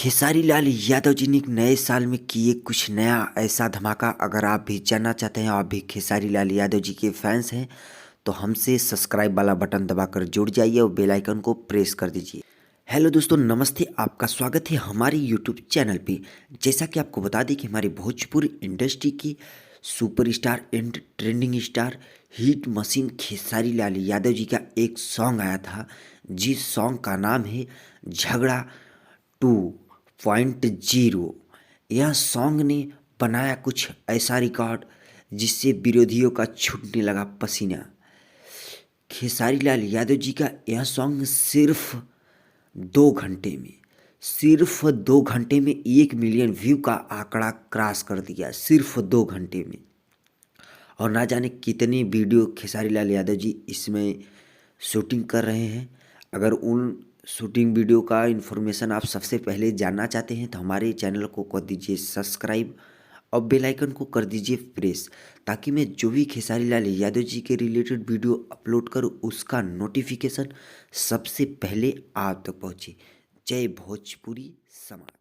खेसारी लाल यादव जी ने एक नए साल में किए कुछ नया ऐसा धमाका। अगर आप भी जानना चाहते हैं, आप भी खेसारी लाल यादव जी के फैंस हैं, तो हमसे सब्सक्राइब वाला बटन दबाकर जुड़ जाइए और बेल आइकन को प्रेस कर दीजिए। हेलो दोस्तों, नमस्ते। आपका स्वागत है हमारे यूट्यूब चैनल पे। जैसा कि आपको बता दें कि हमारी भोजपुरी इंडस्ट्री की superstar and trending star hit machine Khesari Lal Yadav ji का एक सॉन्ग आया था, जिस सॉन्ग का नाम है झगड़ा 2.0। यह सॉन्ग ने बनाया कुछ ऐसा रिकॉर्ड जिससे विरोधियों का छूटने लगा पसीना। खेसारी लाल यादव जी का यह सॉन्ग सिर्फ 2 घंटे में 1 मिलियन व्यू का आंकड़ा क्रॉस कर दिया, सिर्फ 2 घंटे में। और ना जाने कितने वीडियो खेसारी लाल यादव जी इसमें शूटिंग कर रहे हैं। अगर उन शूटिंग वीडियो का इन्फॉर्मेशन आप सबसे पहले जानना चाहते हैं तो हमारे चैनल को कर दीजिए सब्सक्राइब और बेल आइकन को कर दीजिए प्रेस, ताकि मैं जो भी खेसारी लाल यादव जी के रिलेटेड वीडियो अपलोड करूं उसका नोटिफिकेशन सबसे पहले आप तक पहुंचे। जय भोजपुरी समाज।